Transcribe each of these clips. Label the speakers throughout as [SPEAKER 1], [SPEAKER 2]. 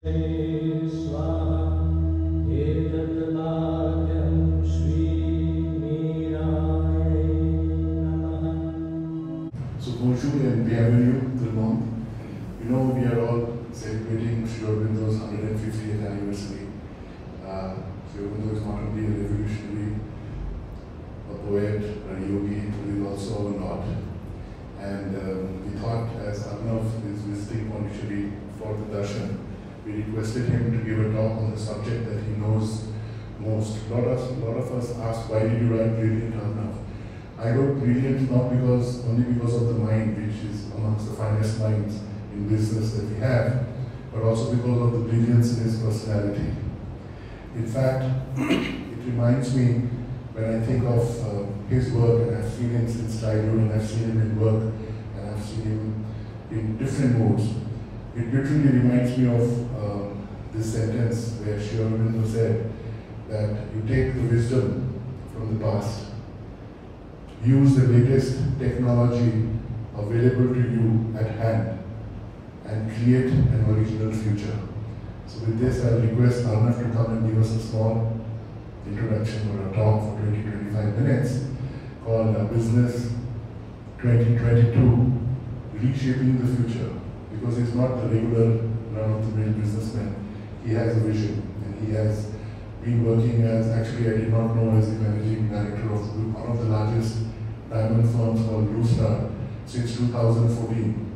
[SPEAKER 1] Bonjour and bienvenue tout le monde. You know, we are all celebrating Sri Aurobindo's 150th anniversary. Sri Aurobindo is not only a revolutionary, a poet, a yogi, but he is also a lot. And we thought, as Arnav is visiting Pondicherry for the darshan, we requested him to give a talk on the subject that he knows most. A lot of us ask, why did you write Brilliant, Arnav? I wrote Brilliant not only because of the mind, which is amongst the finest minds in business that we have, but also because of the brilliance in his personality. In fact, it reminds me, when I think of his work, and I've seen him since childhood, and I've seen him in work, and I've seen him in different modes, it literally reminds me of this sentence where Sri Aurobindo said that you take the wisdom from the past, use the latest technology available to you at hand, and create an original future. So with this, I'll request Arnav to come and give us a small introduction or a talk for 20-25 minutes called Business 2022, Reshaping the Future. Because he's not the regular run-of-the-mill businessman. He has a vision, and he has been working as, actually I did not know, as the managing director of one of the largest diamond firms called Blue Star since 2014.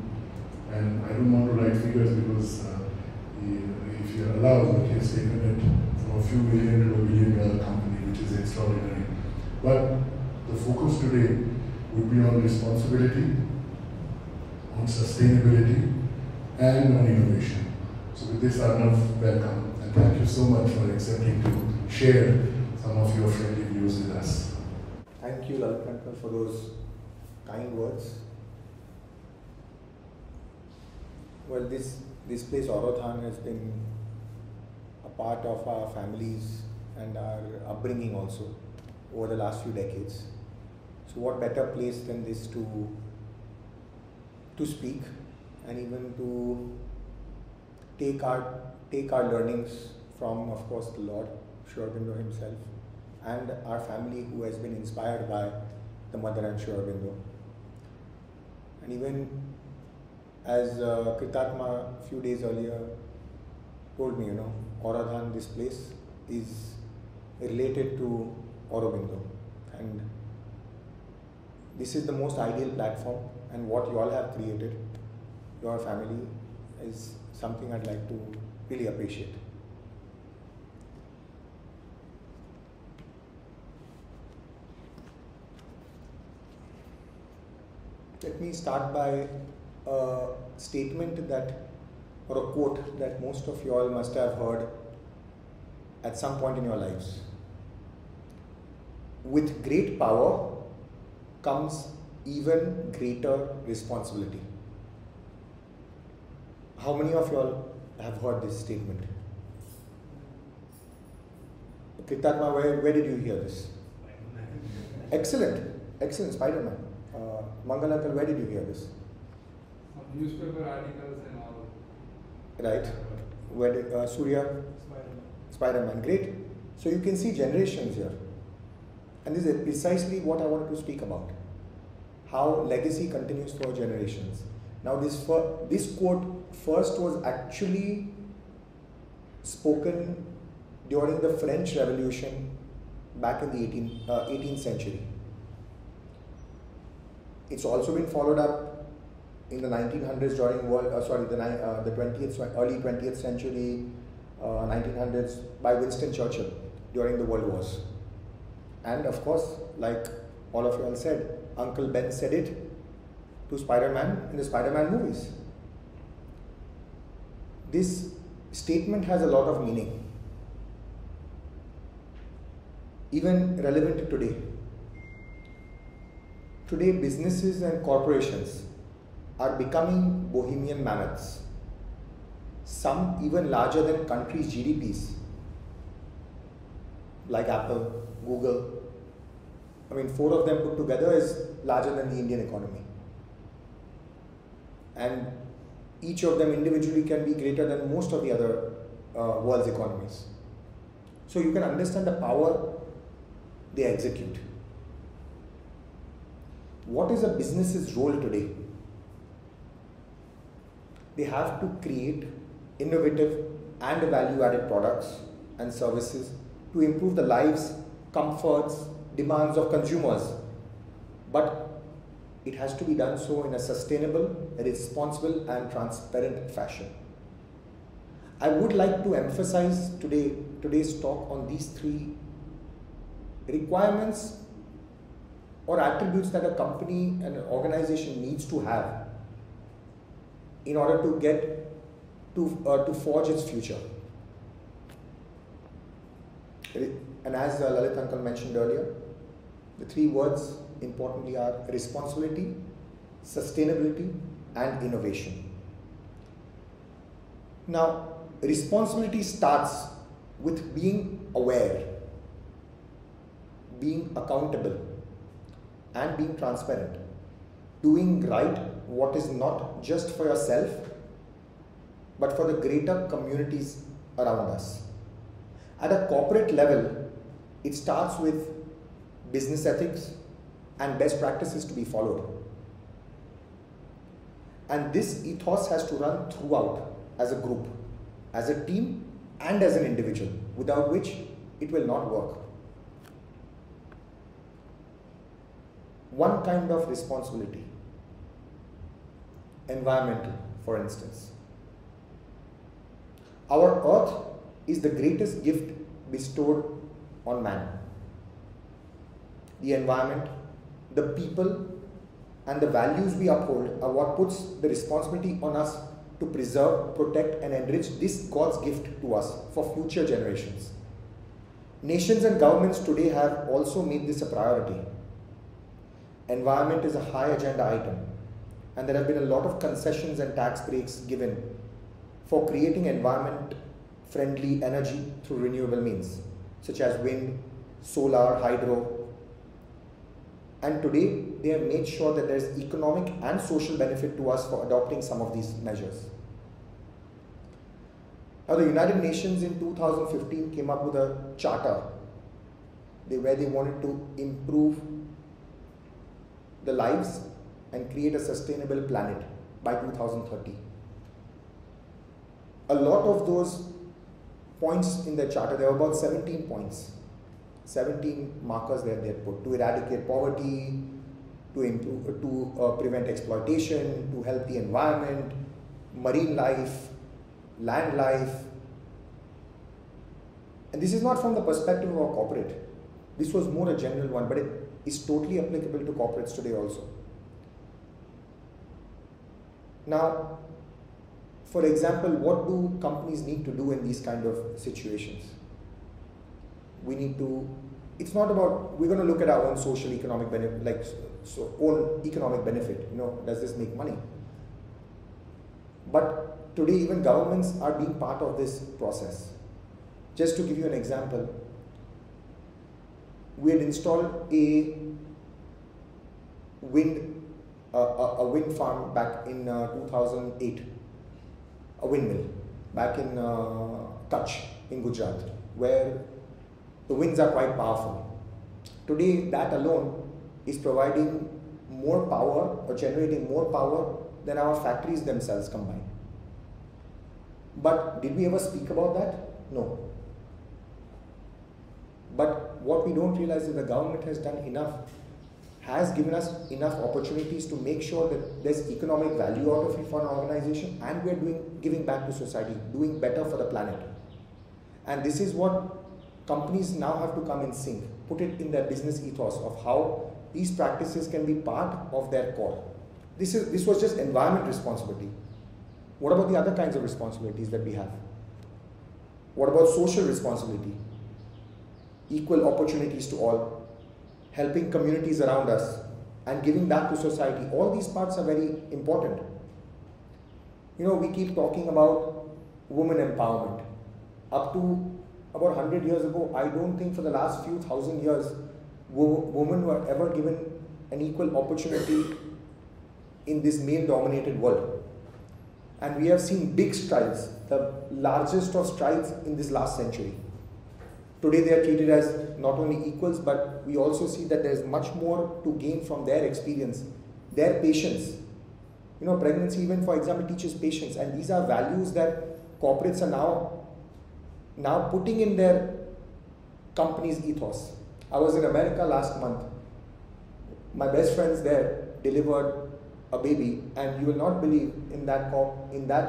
[SPEAKER 1] And I don't want to write figures because if you're allowed, he has taken it from a few million to $1 billion company, which is extraordinary. But the focus today would be on responsibility, on sustainability, and on innovation. So with this, Arnav, welcome, and thank you so much for accepting to share some of your friendly views with us.
[SPEAKER 2] Thank you, Lalit, for those kind words. Well, this place, Aurodhan, has been a part of our families and our upbringing also over the last few decades. So what better place than this to speak and even to take our learnings from, of course, the Lord, Sri Aurobindo himself, and our family who has been inspired by the mother and Sri Aurobindo. And even as Kritatma a few days earlier told me, Aurodhan, this place, is related to Aurobindo. And this is the most ideal platform, and what you all have created, your family, is something I'd like to really appreciate. Let me start by a statement that, or a quote that most of you all must have heard at some point in your lives. With great power comes even greater responsibility. How many of you all have heard this statement? Kritatma, where did you hear this? Excellent, Spider-Man. Mangalantal, where did you hear this?
[SPEAKER 3] Newspaper articles and all.
[SPEAKER 2] Right. Where did Surya? Spider-Man. Great. So you can see generations here. And this is precisely what I wanted to speak about. How legacy continues for generations. Now this quote first was actually spoken during the French Revolution back in the 18th century. It's also been followed up in the 1900s during early 20th century, 1900s by Winston Churchill during the World Wars. And of course, like all of you all said, Uncle Ben said it to Spider-Man in the Spider-Man movies. This statement has a lot of meaning, even relevant today. Today, businesses and corporations are becoming bohemian mammoths, some even larger than countries' GDPs, like Apple, Google. I mean, 4 of them put together is larger than the Indian economy. And each of them individually can be greater than most of the other world's economies. So you can understand the power they execute. What is a business's role today? They have to create innovative and value-added products and services to improve the lives, comforts, demands of consumers. But it has to be done so in a sustainable, responsible and transparent fashion. I would like to emphasize today's talk on these three requirements or attributes that a company and an organization needs to have in order to get to forge its future. And as Lalit Uncle mentioned earlier, the three words importantly are responsibility, sustainability and innovation. Now, responsibility starts with being aware, being accountable and being transparent. Doing right what is not just for yourself but for the greater communities around us. At a corporate level, it starts with business ethics and best practices to be followed. And this ethos has to run throughout as a group, as a team and as an individual, without which it will not work. One kind of responsibility, environmental, for instance. Our earth is the greatest gift bestowed on man. The environment, the people, and the values we uphold are what puts the responsibility on us to preserve, protect, and enrich this God's gift to us for future generations. Nations and governments today have also made this a priority. Environment is a high agenda item, and there have been a lot of concessions and tax breaks given for creating environment-friendly energy through renewable means, such as wind, solar, hydro. And today, they have made sure that there is economic and social benefit to us for adopting some of these measures. Now, the United Nations in 2015 came up with a charter where they wanted to improve the lives and create a sustainable planet by 2030. A lot of those points in the charter, there were about 17 points, 17 markers that they had put to eradicate poverty, to improve, to prevent exploitation, to help the environment, marine life, land life. And this is not from the perspective of a corporate. This was more a general one, but it is totally applicable to corporates today also. Now, for example, what do companies need to do in these kind of situations? We need to, it's not about, we're going to look at our own social economic benefit, like own economic benefit, does this make money? But today even governments are being part of this process. Just to give you an example, we had installed a wind farm back in 2008, a windmill back in Kutch in Gujarat, where the winds are quite powerful. Today, that alone is providing more power or generating more power than our factories themselves combined. But did we ever speak about that? No. But what we don't realize is the government has done enough, has given us enough opportunities to make sure that there's economic value out of it for an organization, and we're giving back to society, doing better for the planet. And this is what companies now have to come in sync, put it in their business ethos of how these practices can be part of their core. This was just environment responsibility. What about the other kinds of responsibilities that we have? What about social responsibility? Equal opportunities to all, helping communities around us, and giving back to society. All these parts are very important. We keep talking about women empowerment. Up to about 100 years ago, I don't think for the last few thousand years, women were ever given an equal opportunity in this male-dominated world. And we have seen big strides, the largest of strides in this last century. Today they are treated as not only equals, but we also see that there is much more to gain from their experience, their patience. You know, pregnancy even, for example, teaches patience, and these are values that corporates are now putting in their company's ethos. I was in America last month. My best friends there delivered a baby, and you will not believe in that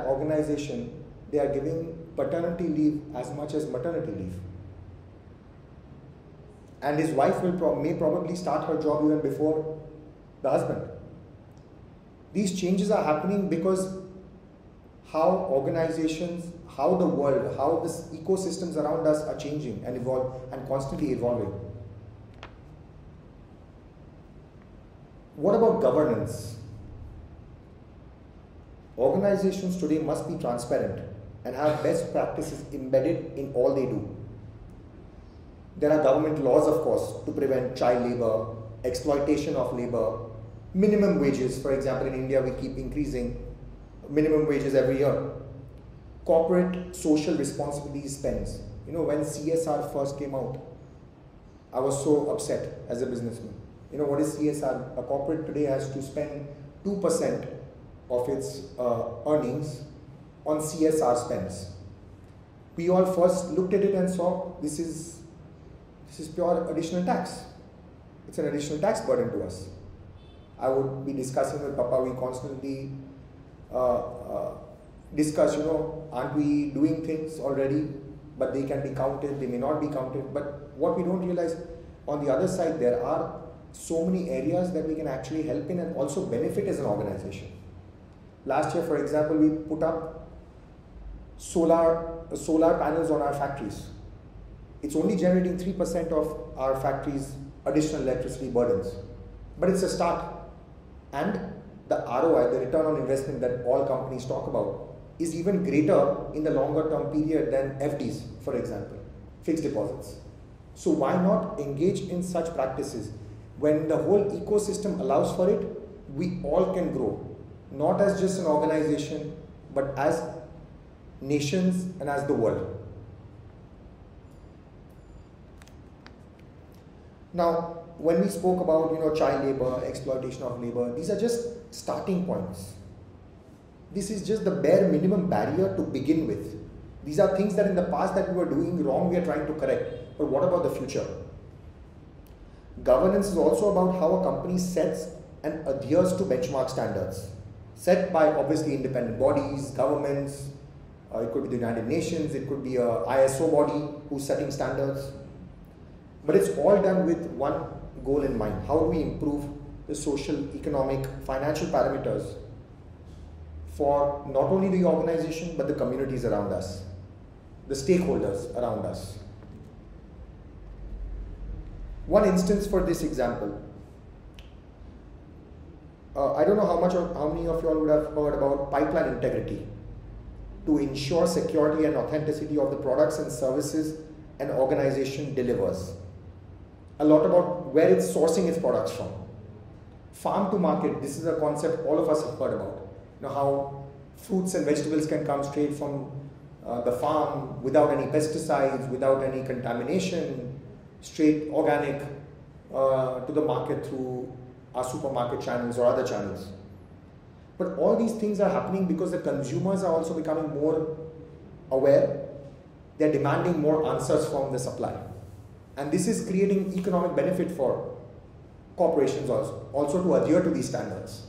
[SPEAKER 2] organization they are giving paternity leave as much as maternity leave. And his wife may probably start her job even before the husband. These changes are happening because how organizations, how the world, how the ecosystems around us are changing and evolve and constantly evolving. What about governance? Organizations today must be transparent and have best practices embedded in all they do. There are government laws, of course, to prevent child labor, exploitation of labor, minimum wages. For example, in India, we keep increasing minimum wages every year. Corporate social responsibility spends. You know, when CSR first came out, I was so upset as a businessman. You know, what is CSR? A corporate today has to spend 2% of its earnings on CSR spends. We all first looked at it and saw this is pure additional tax. It's an additional tax burden to us. I would be discussing with Papa, we constantly discuss, you know, aren't we doing things already, but they can be counted, they may not be counted. But what we don't realize, on the other side, there are so many areas that we can actually help in and also benefit as an organization. Last year, for example, we put up solar panels on our factories. It's only generating 3% of our factories' additional electricity burdens. But it's a start. And the ROI, the return on investment that all companies talk about, is even greater in the longer term period than FDs, for example, fixed deposits. So why not engage in such practices? When the whole ecosystem allows for it, we all can grow. Not as just an organization, but as nations and as the world. Now, when we spoke about, you know, child labor, exploitation of labor, these are just starting points. This is just the bare minimum barrier to begin with. These are things that in the past that we were doing wrong, we are trying to correct. But what about the future? Governance is also about how a company sets and adheres to benchmark standards, set by obviously independent bodies, governments, it could be the United Nations, it could be a ISO body who's setting standards. But it's all done with one goal in mind. How do we improve the social, economic, financial parameters for not only the organization, but the communities around us, the stakeholders around us? One instance for this example, I don't know how many of you all would have heard about pipeline integrity to ensure security and authenticity of the products and services an organization delivers. A lot about where it's sourcing its products from. Farm to market, this is a concept all of us have heard about. You know, how fruits and vegetables can come straight from the farm without any pesticides, without any contamination, straight organic to the market through our supermarket channels or other channels. But all these things are happening because the consumers are also becoming more aware. They're demanding more answers from the supply. And this is creating economic benefit for corporations also to adhere to these standards.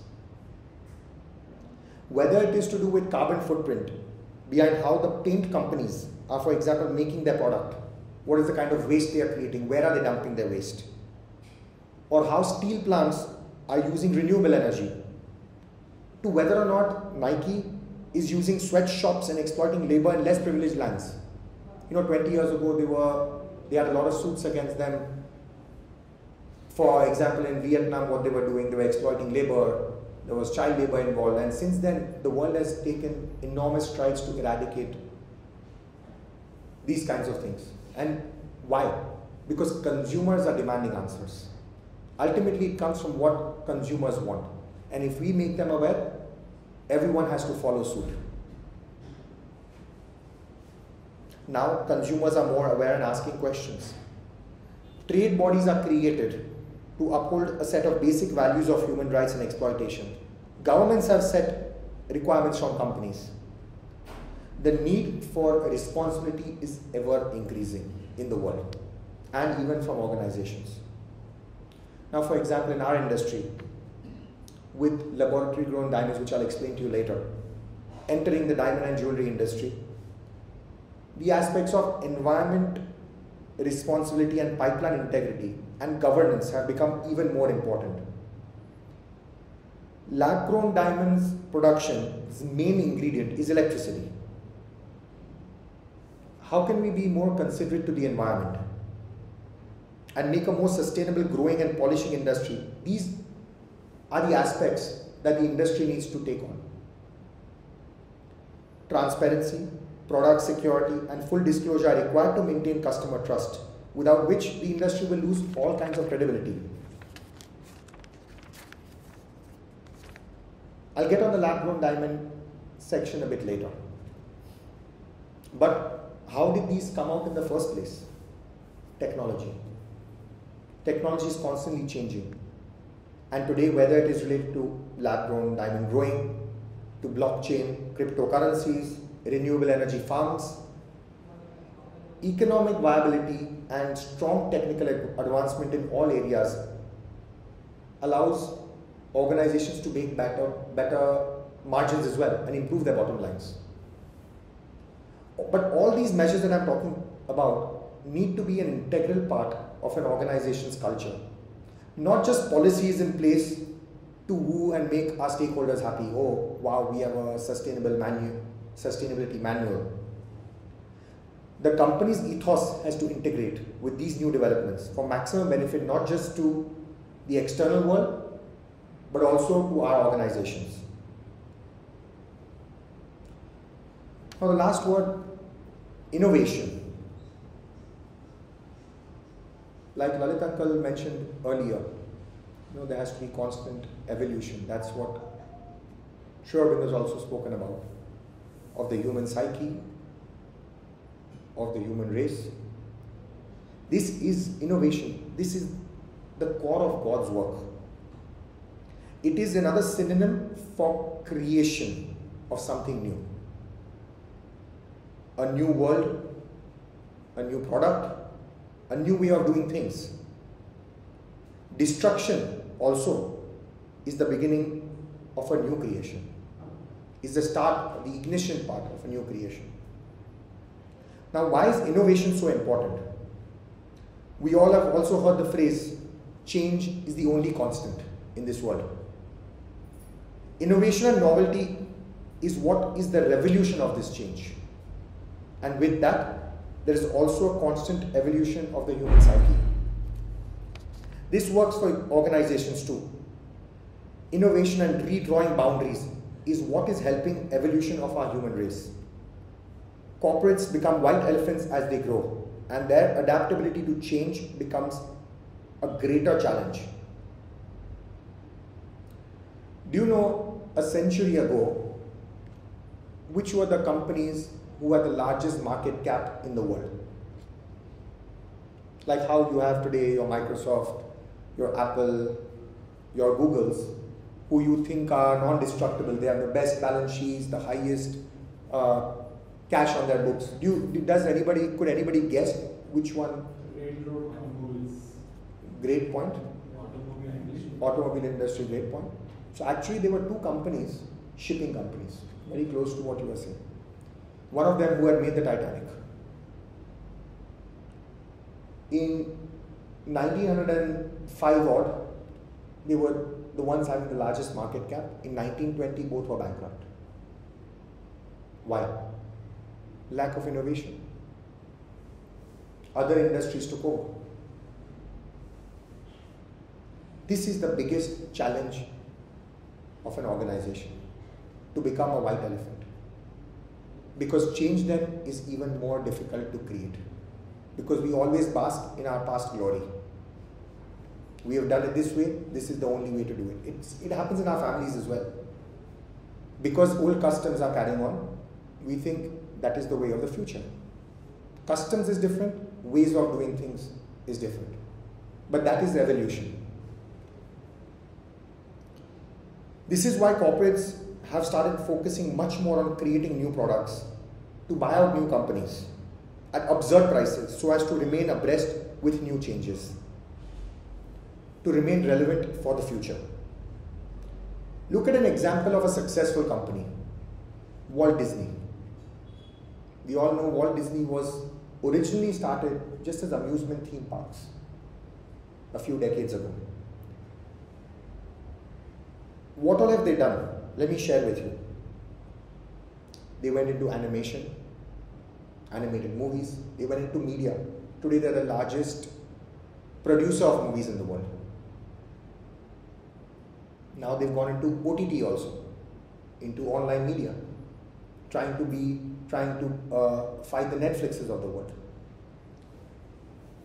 [SPEAKER 2] Whether it is to do with carbon footprint, behind how the paint companies are, for example, making their product, what is the kind of waste they are creating, where are they dumping their waste, or how steel plants are using renewable energy, to whether or not Nike is using sweatshops and exploiting labor in less privileged lands. You know, 20 years ago, they had a lot of suits against them. For example, in Vietnam, what they were doing, they were exploiting labor. There was child labor involved. And since then, the world has taken enormous strides to eradicate these kinds of things. And why? Because consumers are demanding answers. Ultimately, it comes from what consumers want. And if we make them aware, everyone has to follow suit. Now consumers are more aware and asking questions. Trade bodies are created to uphold a set of basic values of human rights and exploitation. Governments have set requirements from companies. The need for responsibility is ever increasing in the world and even from organizations. Now, for example, in our industry, with laboratory grown diamonds, which I'll explain to you later, entering the diamond and jewelry industry, the aspects of environment, responsibility and pipeline integrity and governance have become even more important. Lab-grown diamonds production's main ingredient is electricity. How can we be more considerate to the environment and make a more sustainable growing and polishing industry? These are the aspects that the industry needs to take on. Transparency, product security and full disclosure are required to maintain customer trust, without which the industry will lose all kinds of credibility. I'll get on the lab-grown diamond section a bit later. But how did these come out in the first place? Technology. Technology is constantly changing. And today, whether it is related to lab-grown diamond growing, to blockchain, cryptocurrencies, renewable energy farms, economic viability and strong technical advancement in all areas allows organizations to make better margins as well and improve their bottom lines. But all these measures that I'm talking about need to be an integral part of an organization's culture. Not just policies in place to woo and make our stakeholders happy. Oh, wow, we have a sustainability manual. The company's ethos has to integrate with these new developments for maximum benefit, not just to the external world, but also to our organizations. Now the last word, innovation. Like Lalit Uncle mentioned earlier, there has to be constant evolution. That's what Sri Aurobindo has also spoken about, of the human psyche, of the human race. This is innovation. This is the core of God's work. It is another synonym for creation of something new. A new world, a new product, a new way of doing things. Destruction also is the beginning of a new creation. Is the start, the ignition part of a new creation. Now, why is innovation so important? We all have also heard the phrase, change is the only constant in this world. Innovation and novelty is what is the revolution of this change. And with that, there is also a constant evolution of the human psyche. This works for organizations too. Innovation and redrawing boundaries is what is helping evolution of our human race. Corporates become white elephants as they grow, and their adaptability to change becomes a greater challenge. Do you know, a century ago, which were the companies who had the largest market cap in the world? Like how you have today your Microsoft, your Apple, your Googles, who you think are non-destructible. They have the best balance sheets, the highest cash on their books. Could anybody guess which one?
[SPEAKER 3] Railroad companies.
[SPEAKER 2] Great point.
[SPEAKER 3] Automobile industry.
[SPEAKER 2] Automobile industry, great point. So actually there were two companies, shipping companies, very close to what you were saying. One of them who had made the Titanic. In 1905 odd, they were the ones having the largest market cap. In 1920, both were bankrupt. Why? Lack of innovation. Other industries took over. This is the biggest challenge of an organization, to become a white elephant. Because change then is even more difficult to create. Because we always bask in our past glory. We have done it this way, this is the only way to do it. It happens in our families as well. Because old customs are carrying on, we think that is the way of the future. Customs is different, ways of doing things is different. But that is revolution. This is why corporates have started focusing much more on creating new products to buy out new companies at absurd prices so as to remain abreast with new changes, to remain relevant for the future. Look at an example of a successful company, Walt Disney. We all know Walt Disney was originally started just as amusement theme parks a few decades ago. What all have they done? Let me share with you. They went into animation, animated movies, they went into media. Today they're the largest producer of movies in the world. Now they've gone into OTT also, into online media, trying to fight the Netflixes of the world.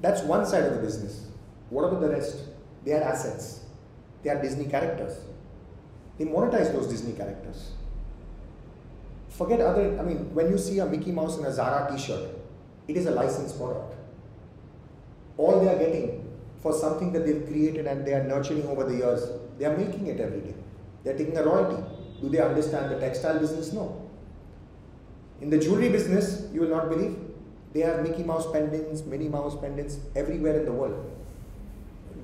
[SPEAKER 2] That's one side of the business. What about the rest? They are assets. They are Disney characters. They monetize those Disney characters. Forget when you see a Mickey Mouse in a Zara t-shirt, it is a licensed product. All they are getting for something that they've created and they are nurturing over the years, they are milking it every day. They are taking a royalty. Do they understand the textile business? No. In the jewelry business, you will not believe, they have Mickey Mouse pendants, Minnie Mouse pendants everywhere in the world.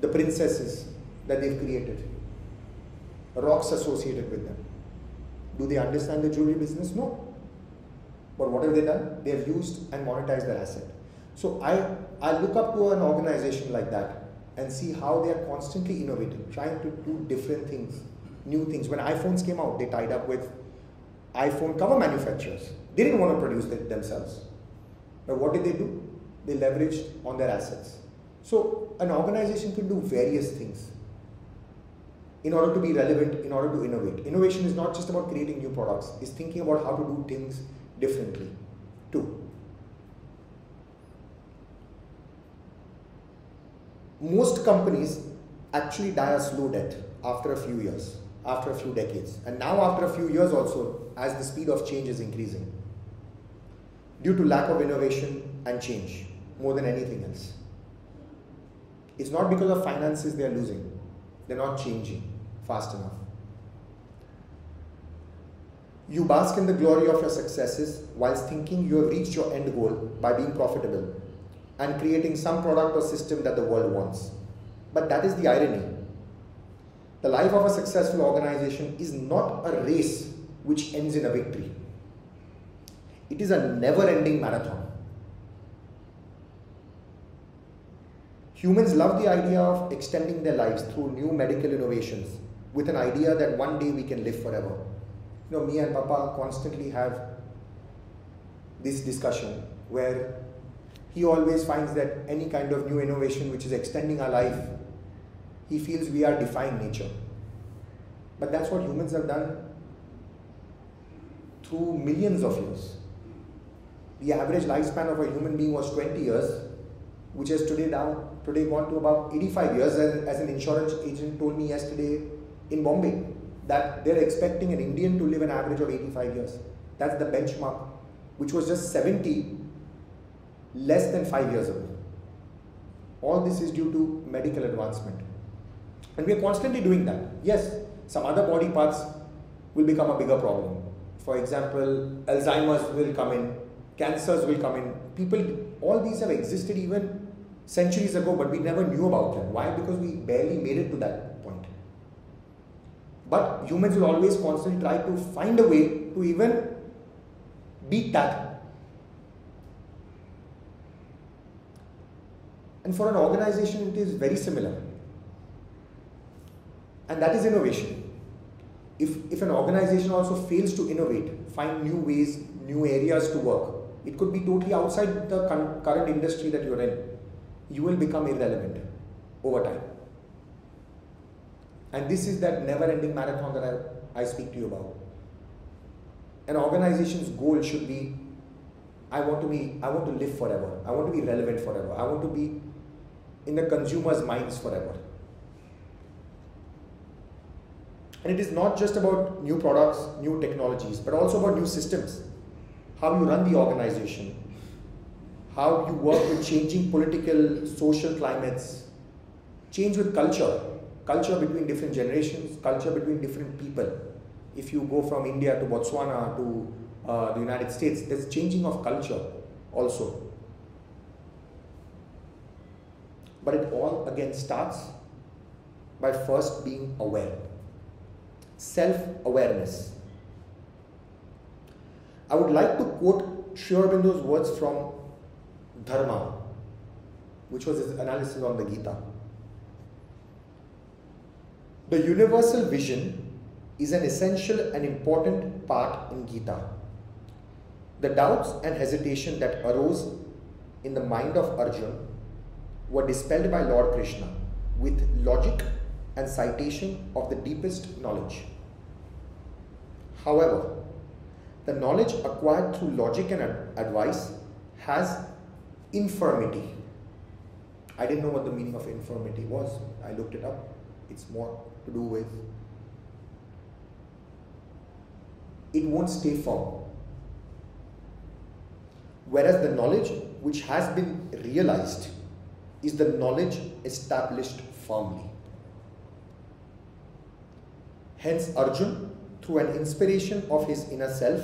[SPEAKER 2] The princesses that they've created, rocks associated with them. Do they understand the jewelry business? No. But what have they done? They have used and monetized their asset. So I look up to an organization like that and see how they are constantly innovating, trying to do different things, new things. When iPhones came out, they tied up with iPhone cover manufacturers. They didn't want to produce it themselves. But what did they do? They leveraged on their assets. So an organization can do various things in order to be relevant, in order to innovate. Innovation is not just about creating new products, it's thinking about how to do things differently too. Most companies actually die a slow death after a few years, after a few decades. And now after a few years also, as the speed of change is increasing, due to lack of innovation and change, more than anything else. It's not because of finances they are losing. They're not changing fast enough. You bask in the glory of your successes whilst thinking you have reached your end goal by being profitable and creating some product or system that the world wants. But that is the irony. The life of a successful organization is not a race which ends in a victory. It is a never-ending marathon. Humans love the idea of extending their lives through new medical innovations with an idea that one day we can live forever. You know, me and Papa constantly have this discussion where he always finds that any kind of new innovation which is extending our life, he feels we are defying nature. But that's what humans have done through millions of years. The average lifespan of a human being was 20 years, which has today gone to about 85 years, as an insurance agent told me yesterday in Bombay, that they're expecting an Indian to live an average of 85 years. That's the benchmark, which was just 70 less than 5 years ago. All this is due to medical advancement. And we are constantly doing that. Yes, some other body parts will become a bigger problem. For example, Alzheimer's will come in, cancers will come in. All these have existed even centuries ago, but we never knew about them. Why? Because we barely made it to that point. But humans will always constantly try to find a way to even beat that. And for an organization, it is very similar. And that is innovation. If an organization also fails to innovate, find new ways, new areas to work, it could be totally outside the current industry that you're in, you will become irrelevant over time. And this is that never-ending marathon that I speak to you about. An organization's goal should be, I want to live forever. I want to be relevant forever. I want to be in the consumer's minds forever. And it is not just about new products, new technologies, but also about new systems. How you run the organization, how you work with changing political, social climates, change with culture, culture between different generations, culture between different people. If you go from India to Botswana to the United States, there's changing of culture also. But it all again starts by first being aware. Self-awareness. I would like to quote Sri Aurobindo's words from Dharma, which was his analysis on the Gita. The universal vision is an essential and important part in Gita. The doubts and hesitation that arose in the mind of Arjuna were dispelled by Lord Krishna with logic and citation of the deepest knowledge. However, the knowledge acquired through logic and advice has infirmity. I didn't know what the meaning of infirmity was. I looked it up. It's more to do with it won't stay firm. Whereas the knowledge which has been realized is the knowledge established firmly. Hence Arjuna, through an inspiration of his inner self,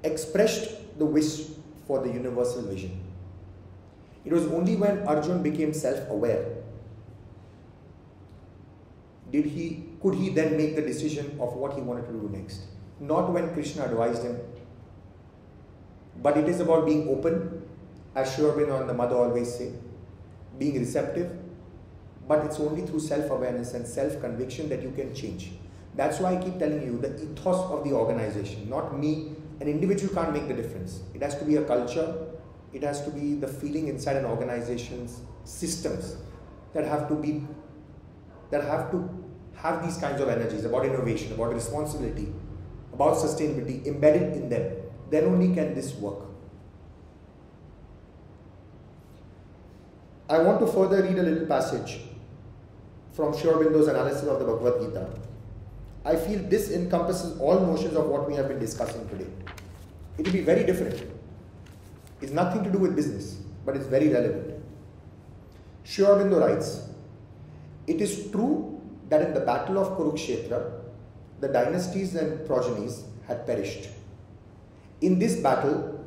[SPEAKER 2] expressed the wish for the universal vision. It was only when Arjuna became self-aware could he then make the decision of what he wanted to do next. Not when Krishna advised him. But it is about being open, as Sri Aurobindo and the mother always say, being receptive, but it's only through self-awareness and self-conviction that you can change. That's why I keep telling you the ethos of the organization, not me. An individual can't make the difference. It has to be a culture. It has to be the feeling inside an organization's systems that have to have these kinds of energies about innovation, about responsibility, about sustainability embedded in them. Then only can this work. I want to further read a little passage from Sri Aurobindo's analysis of the Bhagavad Gita. I feel this encompasses all notions of what we have been discussing today. It will be very different. It's nothing to do with business, but it's very relevant. Sri Aurobindo writes, "It is true that in the battle of Kurukshetra, the dynasties and progenies had perished. In this battle,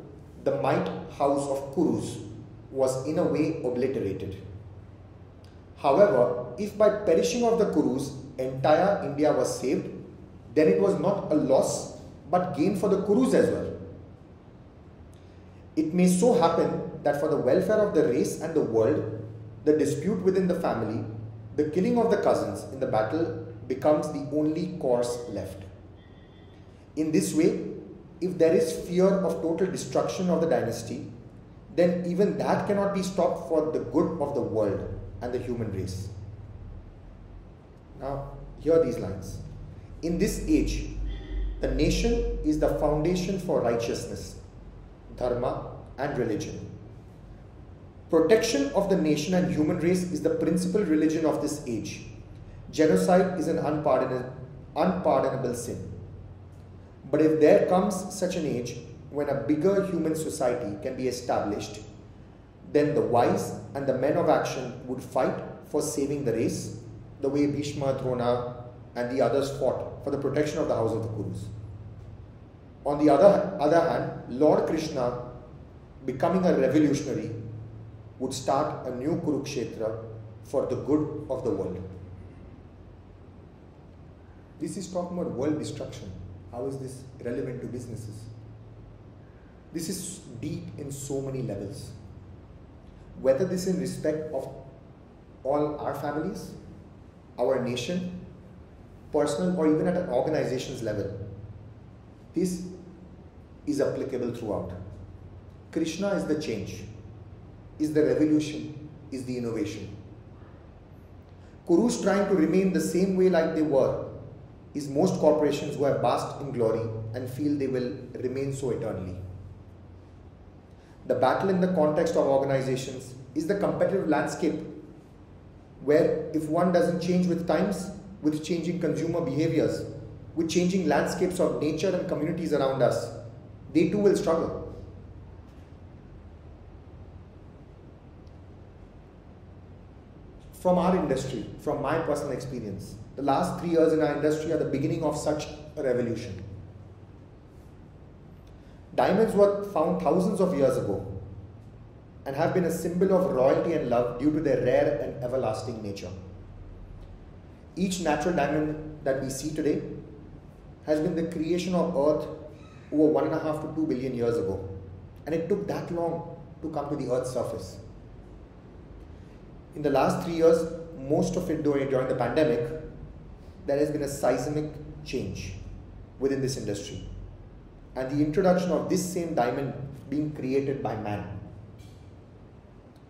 [SPEAKER 2] the might house of Kurus was in a way obliterated. However, if by perishing of the Kurus, entire India was saved, then it was not a loss but gain for the Kurus as well. It may so happen that for the welfare of the race and the world, the dispute within the family, the killing of the cousins in the battle becomes the only course left. In this way, if there is fear of total destruction of the dynasty, then even that cannot be stopped for the good of the world and the human race." Now, hear these lines. "In this age, the nation is the foundation for righteousness, dharma and religion. Protection of the nation and human race is the principal religion of this age. Genocide is an unpardonable sin. But if there comes such an age when a bigger human society can be established, then the wise and the men of action would fight for saving the race, the way Bhishma, Drona and the others fought for the protection of the house of the Kurus. On the other hand, Lord Krishna, becoming a revolutionary, would start a new Kurukshetra for the good of the world." This is talking about world destruction. How is this relevant to businesses? This is deep in so many levels. Whether this is in respect of all our families, our nation, personal or even at an organization's level, this is applicable throughout. Krishna is the change, is the revolution, is the innovation. Kurus trying to remain the same way like they were is most corporations who have basked in glory and feel they will remain so eternally. The battle in the context of organizations is the competitive landscape where if one doesn't change with times, with changing consumer behaviors, with changing landscapes of nature and communities around us, they too will struggle. from our industry, from my personal experience, the last 3 years in our industry are the beginning of such a revolution. Diamonds were found thousands of years ago and have been a symbol of royalty and love due to their rare and everlasting nature. Each natural diamond that we see today has been the creation of Earth over 1.5 to 2 billion years ago. And it took that long to come to the Earth's surface. In the last 3 years, most of it during the pandemic, there has been a seismic change within this industry. And the introduction of this same diamond being created by man.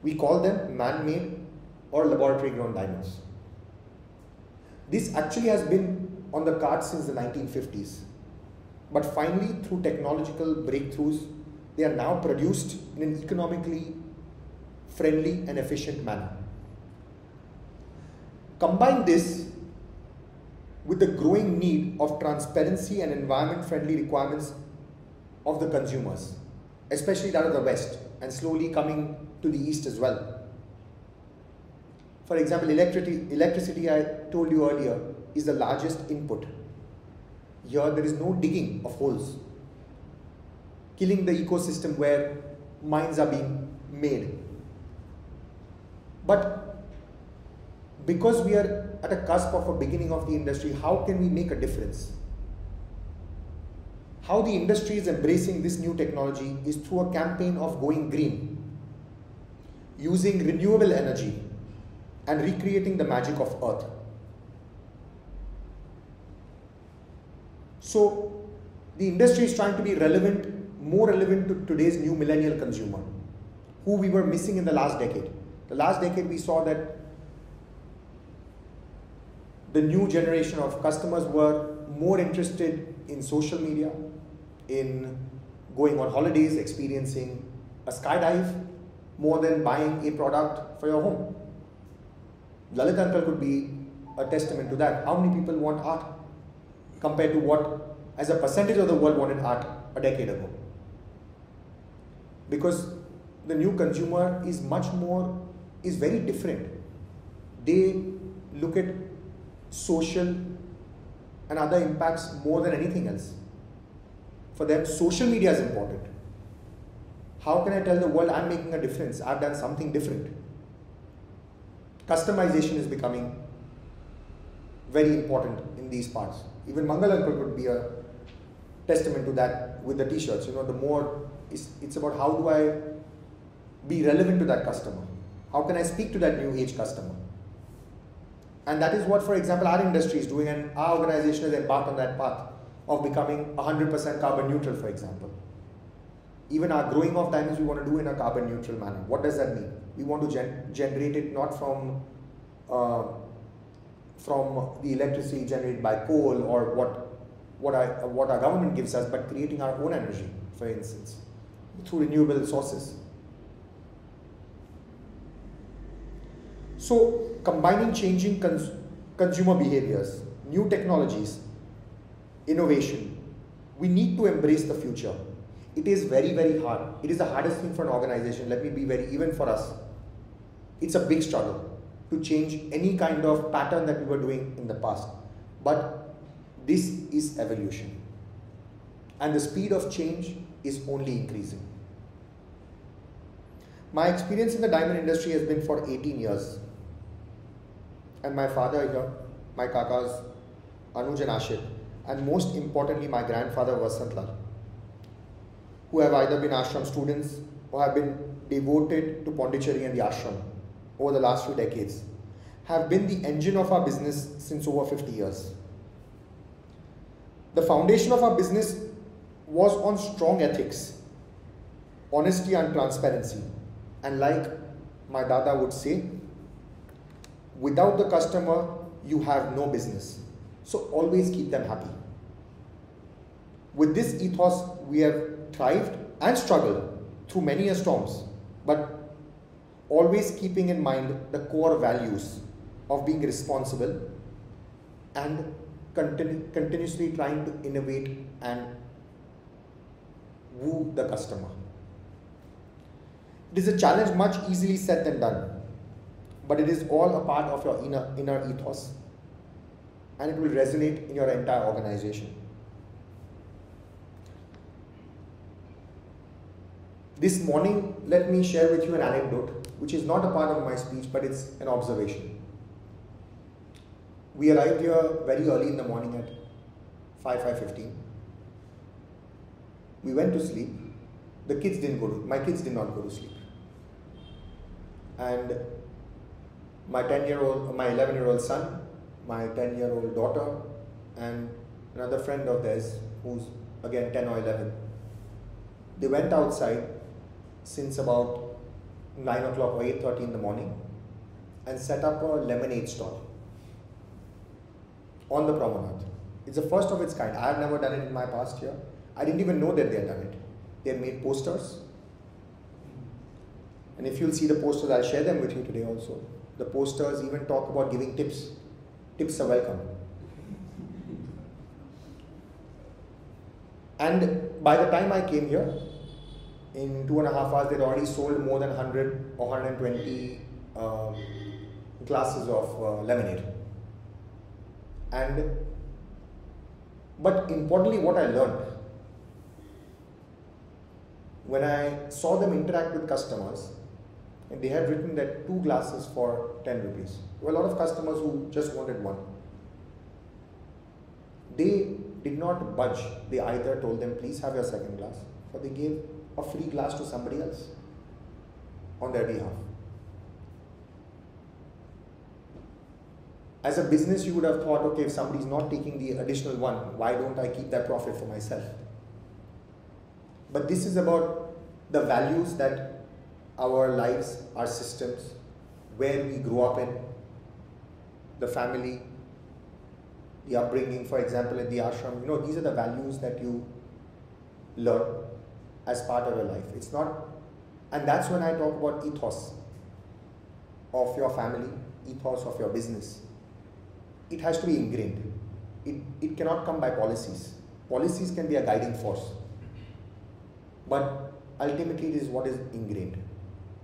[SPEAKER 2] We call them man-made or laboratory-grown diamonds. This actually has been on the cards since the 1950s. But finally, through technological breakthroughs, they are now produced in an economically friendly and efficient manner. Combine this with the growing need of transparency and environment-friendly requirements of the consumers, especially that of the West, and slowly coming to the East as well. For example, electricity, I told you earlier, is the largest input. Here, there is no digging of holes, killing the ecosystem where mines are being made. But because we are at a cusp of a beginning of the industry, how can we make a difference? How the industry is embracing this new technology is through a campaign of going green, using renewable energy and recreating the magic of Earth. So the industry is trying to be relevant, more relevant to today's new millennial consumer, who we were missing in the last decade. The last decade we saw that the new generation of customers were more interested in social media, in going on holidays, experiencing a skydive, more than buying a product for your home. Lalit Uncle could be a testament to that. How many people want art compared to what, as a percentage of the world, wanted art a decade ago? Because the new consumer is very different. They look at social and other impacts more than anything else. For them, social media is important. How can I tell the world I'm making a difference? I've done something different. Customization is becoming very important in these parts. Even Mangal Uncle could be a testament to that with the t-shirts. The more it's about how do I be relevant to that customer? How can I speak to that new age customer? And that is what, for example, our industry is doing, and our organization has embarked on that path of becoming 100% carbon neutral, for example. Even our growing of diamonds we want to do in a carbon neutral manner. What does that mean? We want to generate it not from the electricity generated by coal or what our government gives us, but creating our own energy, for instance, through renewable sources. So, combining changing consumer behaviors, new technologies, innovation, we need to embrace the future. It is very, very hard. It is the hardest thing for an organization, let me be even for us. It's a big struggle to change any kind of pattern that we were doing in the past. But this is evolution. And the speed of change is only increasing. My experience in the diamond industry has been for 18 years. And my father here, my kakas, Anuj and Ashit, and most importantly my grandfather Vasantlal, who have either been ashram students or have been devoted to Pondicherry and the ashram over the last few decades, have been the engine of our business since over 50 years. The foundation of our business was on strong ethics, honesty and transparency. And like my dada would say, without the customer, you have no business. So always keep them happy. With this ethos, we have thrived and struggled through many storms, but always keeping in mind the core values of being responsible and continuously trying to innovate and woo the customer. It is a challenge much easily said than done. but it is all a part of your inner ethos, and it will resonate in your entire organization. This morning, let me share with you an anecdote, which is not a part of my speech, but it's an observation. We arrived here very early in the morning at 5:15. We went to sleep. My kids did not go to sleep. And my 11-year-old son, my 10-year-old daughter, and another friend of theirs, who's again 10 or 11, they went outside since about 9 o'clock or 8:30 in the morning and set up a lemonade stall on the promenade. It's the first of its kind. I have never done it in my past year. I didn't even know that they had done it. They had made posters. And if you'll see the posters, I'll share them with you today also. The posters even talk about giving tips. Tips are welcome. And by the time I came here, in 2.5 hours, they'd already sold more than 100 or 120 glasses of lemonade. But importantly, what I learned, when I saw them interact with customers, and they had written that 2 glasses for 10 rupees. There were a lot of customers who just wanted one. They did not budge. They either told them, please have your second glass, or they gave a free glass to somebody else on their behalf. As a business, you would have thought, okay, if somebody's not taking the additional one, why don't I keep that profit for myself? But this is about the values that our lives, our systems, where we grow up in, the family, the upbringing, for example, at the ashram. These are the values that you learn as part of your life. It's not, and that's when I talk about ethos of your family, ethos of your business. It has to be ingrained. It cannot come by policies. Policies can be a guiding force, but ultimately it is what is ingrained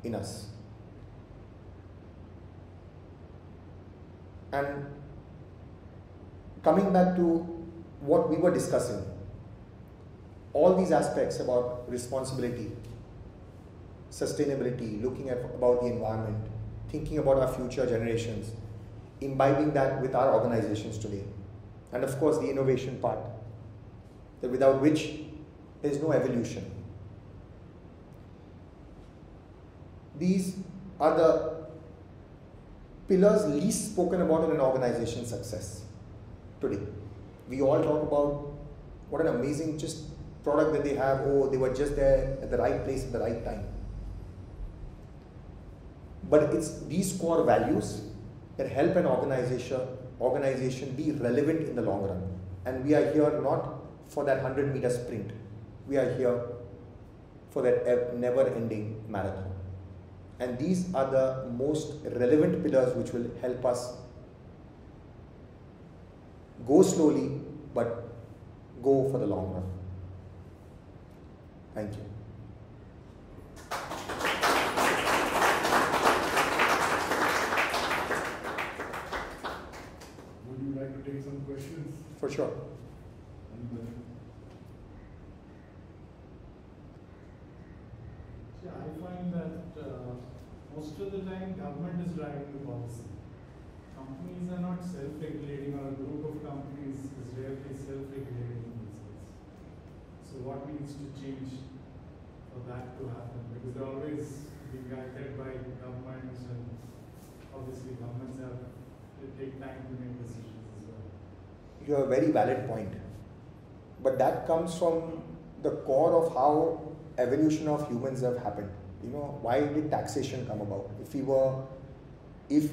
[SPEAKER 2] in us. And coming back to what we were discussing, all these aspects about responsibility, sustainability, looking at about the environment, thinking about our future generations, imbibing that with our organizations today. And of course the innovation part, that without which there is no evolution. These are the pillars least spoken about in an organization's success today. We all talk about what an amazing just product that they have. Oh, they were just there at the right place at the right time. But it's these core values that help an organization be relevant in the long run. And we are here not for that 100-meter sprint. We are here for that never-ending marathon. And these are the most relevant pillars which will help us go slowly, but go for the long run. Thank you.
[SPEAKER 1] Would you like to take some questions?
[SPEAKER 2] For sure.
[SPEAKER 3] Yeah, I find that most of the time government is driving the policy. Companies are not self-regulating, or a group of companies is rarely self-regulating themselves. So what needs to change for that to happen? Because they're always being guided by governments, and obviously governments take time to make decisions as well.
[SPEAKER 2] You have a very valid point. But that comes from the core of how evolution of humans have happened. Why did taxation come about? If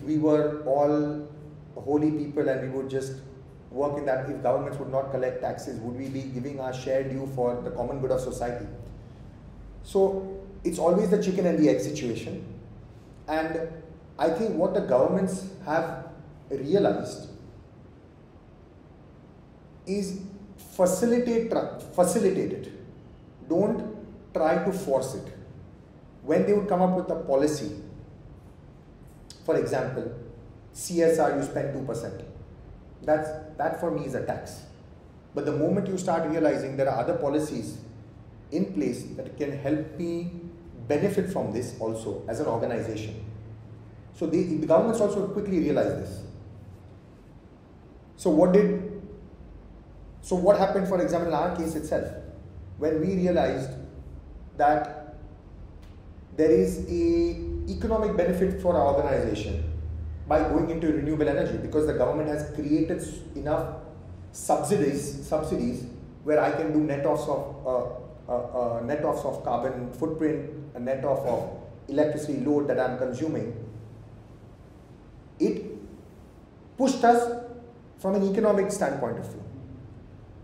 [SPEAKER 2] we were all holy people and we would just work in that, if governments would not collect taxes, would we be giving our share due for the common good of society? So it's always the chicken and the egg situation. And I think what the governments have realized is facilitate it. Don't try to force it. When they would come up with a policy, For example, CSR, you spend 2%. That for me is a tax. But the moment you start realizing there are other policies in place that can help me benefit from this also as an organization. So the governments also quickly realized this. So what happened, for example, in our case itself, when we realized that there is a economic benefit for our organization by going into renewable energy, because the government has created enough subsidies where I can do net offs of carbon footprint, a net off of electricity load that I'm consuming. It pushed us from an economic standpoint of view.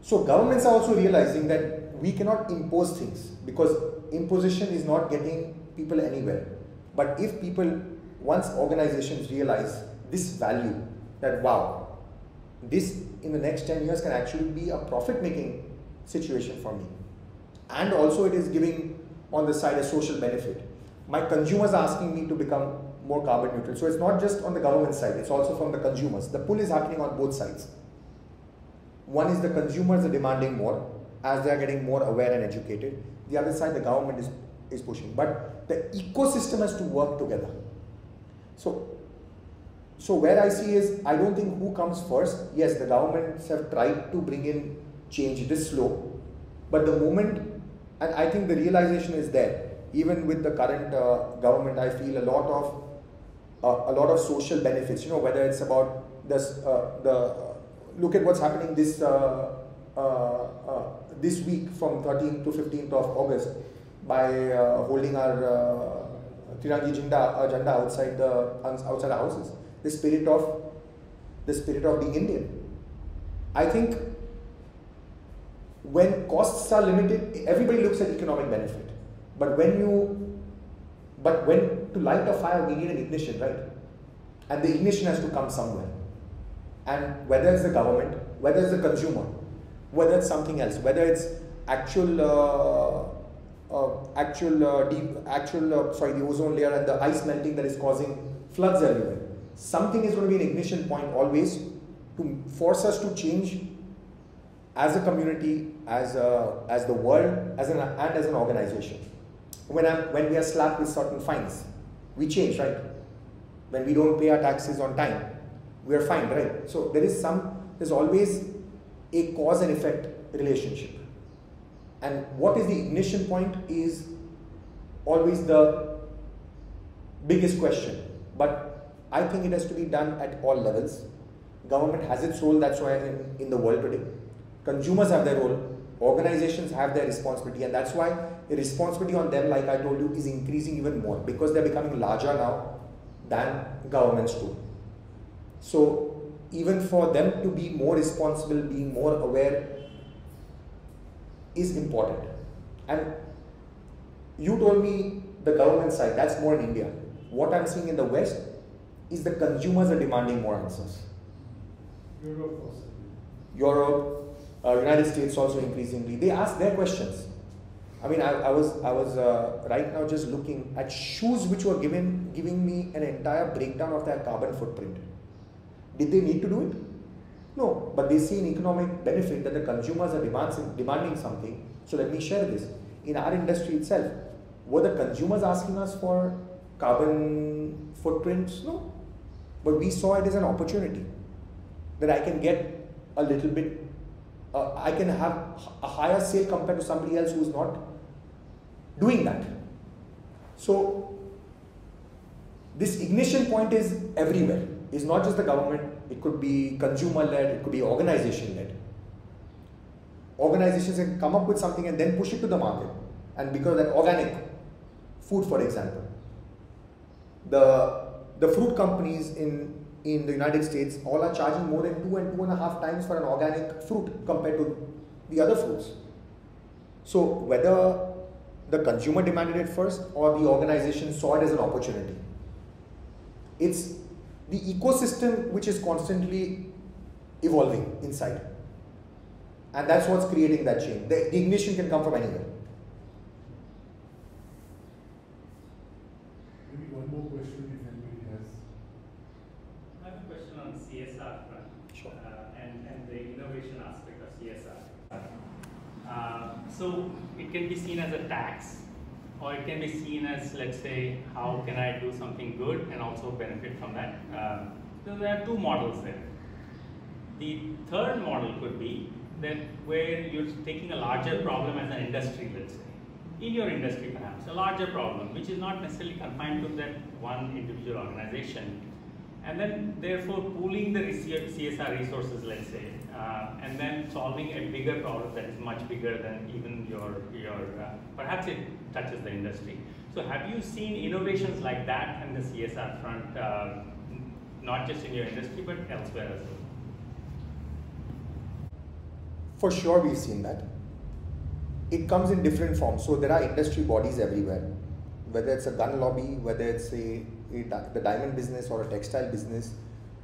[SPEAKER 2] So governments are also realizing that we cannot impose things, because imposition is not getting people anywhere. But if people, once organizations realize this value, that wow, this in the next 10 years can actually be a profit-making situation for me. And also it is giving on the side a social benefit. My consumers are asking me to become more carbon neutral. So it's not just on the government side, it's also from the consumers. The pull is happening on both sides. One is the consumers are demanding more as they are getting more aware and educated. The other side, the government is pushing. But the ecosystem has to work together. So where I see is, I don't think who comes first. Yes, the governments have tried to bring in change. It is slow. But the moment, and I think the realization is there, even with the current government, I feel a lot of social benefits, whether it's about this, look at what's happening this week from 13th to 15th of August by holding our Tirangi agenda outside the houses. The spirit of being Indian. I think when costs are limited, everybody looks at economic benefit. But when to light a fire, we need an ignition, right? And the ignition has to come somewhere. And whether it's the government, whether it's the consumer, whether it's something else, whether it's the ozone layer and the ice melting that is causing floods everywhere. Something is going to be an ignition point always to force us to change as a community, as the world, and as an organization. When we are slapped with certain fines, we change, right? When we don't pay our taxes on time, we are fined, right? So there's always a cause and effect relationship. And what is the ignition point is always the biggest question. But I think it has to be done at all levels. Government has its role, that's why in the world today. Consumers have their role, organizations have their responsibility, and that's why the responsibility on them, like I told you, is increasing even more, because they're becoming larger now than governments do. So even for them to be more responsible, being more aware is important. And you told me the government side, that's more in India. What I'm seeing in the West is the consumers are demanding more answers.
[SPEAKER 3] Europe also.
[SPEAKER 2] Europe, United States also increasingly, they ask their questions. I mean, I was right now just looking at shoes which were giving me an entire breakdown of their carbon footprint. Did they need to do it? No, but they see an economic benefit that the consumers are demanding something. So let me share this. In our industry itself, were the consumers asking us for carbon footprints? No. But we saw it as an opportunity that I can get a little bit, I can have a higher sale compared to somebody else who's not doing that. So this ignition point is everywhere. It's not just the government, it could be consumer-led, it could be organization-led. Organizations can come up with something and then push it to the market. And because that organic food, for example, the fruit companies in the United States all are charging more than 2 and 2.5 times for an organic fruit compared to the other fruits. So whether the consumer demanded it first or the organization saw it as an opportunity, it's the ecosystem which is constantly evolving inside. And that's what's creating that change. The ignition can come from anywhere.
[SPEAKER 1] Maybe one more question if anybody has.
[SPEAKER 4] So it can be seen as a tax, or it can be seen as, let's say, how can I do something good and also benefit from that. So there are two models there. The third model could be that where you're taking a larger problem as an industry, let's say, in your industry perhaps, a larger problem which is not necessarily confined to that one individual organization, and then therefore pooling the CSR resources, let's say, and then solving a bigger problem that is much bigger than even your perhaps it touches the industry. So have you seen innovations like that in the CSR front, not just in your industry but elsewhere as well?
[SPEAKER 2] For sure, we've seen that. It comes in different forms. So there are industry bodies everywhere, whether it's a gun lobby, whether it's the diamond business or a textile business,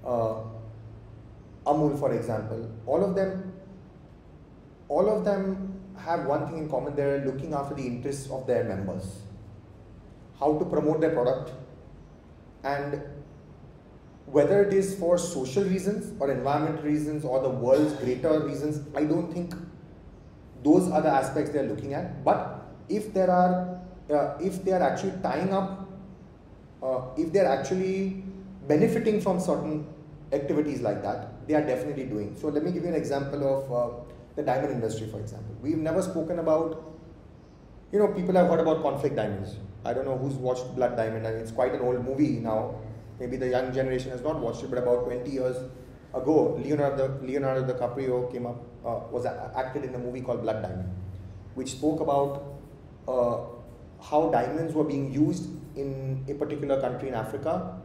[SPEAKER 2] Amul, for example. All of them have one thing in common: they're looking after the interests of their members, how to promote their product, and whether it is for social reasons or environmental reasons or the world's greater reasons, I don't think those are the aspects they're looking at. But if they are actually tying up, if they're actually benefiting from certain activities like that, they are definitely doing. So let me give you an example of the diamond industry, for example. We've never spoken about, people have heard about conflict diamonds. I don't know who's watched Blood Diamond, and it's quite an old movie now. Maybe the young generation has not watched it, but about 20 years ago, Leonardo DiCaprio came up, was acted in a movie called Blood Diamond, which spoke about how diamonds were being used in a particular country in Africa,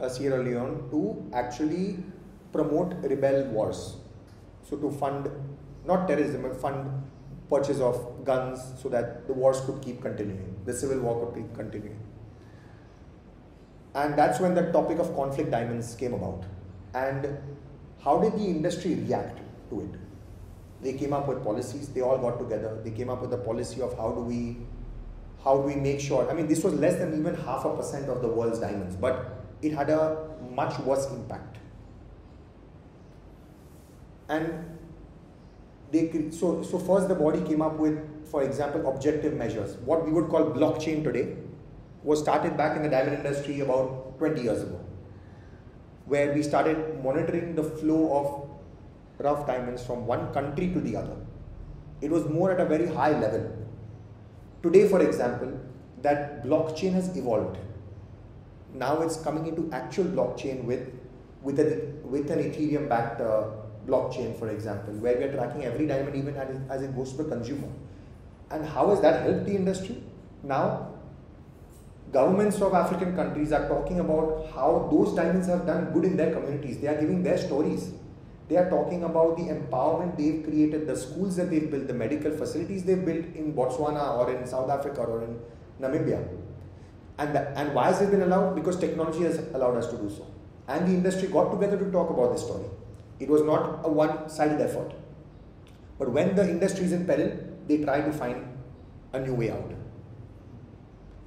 [SPEAKER 2] Sierra Leone, to actually promote rebel wars. So to fund, not terrorism, but fund purchase of guns so that the wars could keep continuing, the civil war could keep continuing. And that's when the topic of conflict diamonds came about. And how did the industry react to it? They came up with policies, they all got together, they came up with a policy of how do we make sure, this was less than even 0.5% of the world's diamonds, but it had a much worse impact. And so first the body came up with, for example, objective measures. What we would call blockchain today was started back in the diamond industry about 20 years ago, where we started monitoring the flow of rough diamonds from one country to the other. It was more at a very high level. Today, for example, that blockchain has evolved. Now it's coming into actual blockchain with an Ethereum-backed blockchain, for example, where we are tracking every diamond even as it goes to the consumer. And how has that helped the industry? Now, governments of African countries are talking about how those diamonds have done good in their communities. They are giving their stories. They are talking about the empowerment they've created, the schools that they've built, the medical facilities they've built in Botswana or in South Africa or in Namibia. And why has it been allowed? Because technology has allowed us to do so. And the industry got together to talk about this story. It was not a one-sided effort. But when the industry is in peril, they try to find a new way out.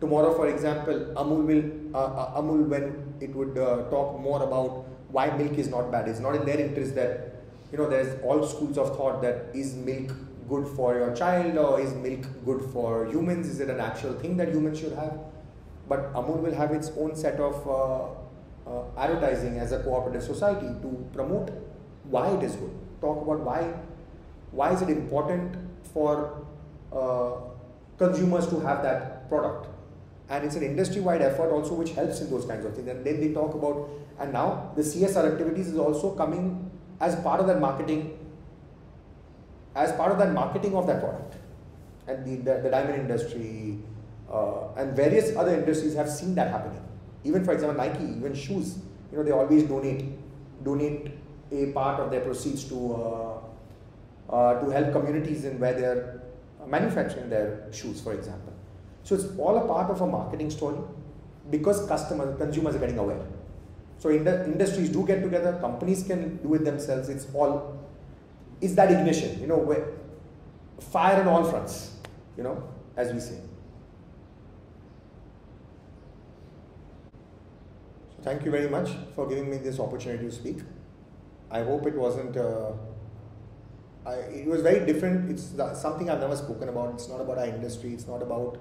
[SPEAKER 2] Tomorrow, for example, Amul, when it would talk more about why milk is not bad, it's not in their interest that, there's all schools of thought that is milk good for your child or is milk good for humans? Is it an actual thing that humans should have? But Amul will have its own set of advertising as a cooperative society to promote why it is good. Talk about why is it important for consumers to have that product. And it's an industry-wide effort also which helps in those kinds of things. And then they talk about, and now the CSR activities is also coming as part of that marketing, of that product. And the diamond industry and various other industries have seen that happening. Even, for example, Nike, even shoes, they always donate a part of their proceeds to help communities in where they're manufacturing their shoes, for example. So it's all a part of a marketing story because consumers are getting aware. So industries do get together, companies can do it themselves. It's that ignition, where fire on all fronts, as we say. So thank you very much for giving me this opportunity to speak. I hope it wasn't it was very different. It's something I've never spoken about. It's not about our industry. It's not about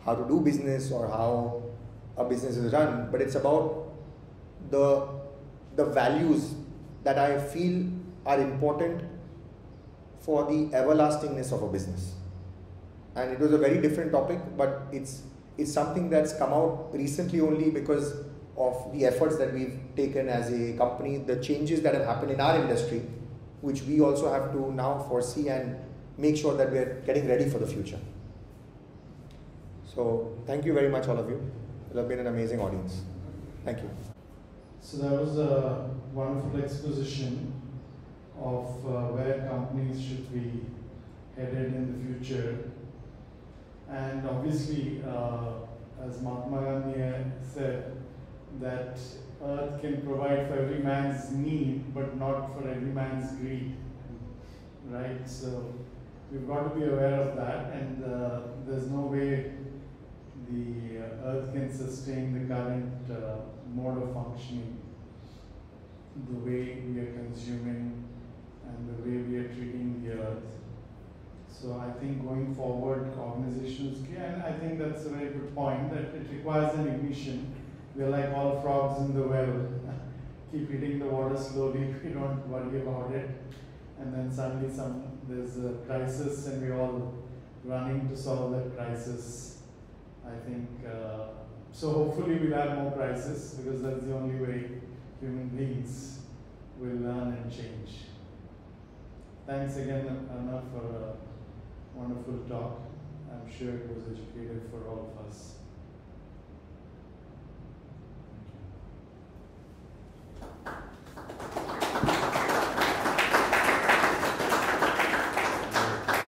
[SPEAKER 2] how to do business or how a business is run, but it's about the values that I feel are important for the everlastingness of a business. And it was a very different topic, but it's something that's come out recently only because of the efforts that we've taken as a company, the changes that have happened in our industry, which we also have to now foresee and make sure that we're getting ready for the future. So thank you very much, all of you. It has been an amazing audience. Thank you.
[SPEAKER 3] So that was a wonderful exposition of where companies should be headed in the future. And obviously, as Mahatma Gandhi said, that earth can provide for every man's need, but not for every man's greed, right? So we've got to be aware of that, and there's no way the earth can sustain the current mode of functioning, the way we are consuming and the way we are treating the earth. So I think going forward, organizations can, and I think that's a very good point, that it requires an ignition. We're like all frogs in the well. Keep hitting the water slowly, we don't worry about it. And then suddenly there's a crisis and we're all running to solve that crisis. I think, so hopefully we'll have more crisis, because that's the only way human beings will learn and change. Thanks again, Arnav, for a wonderful talk. I'm sure it was educative for all of us.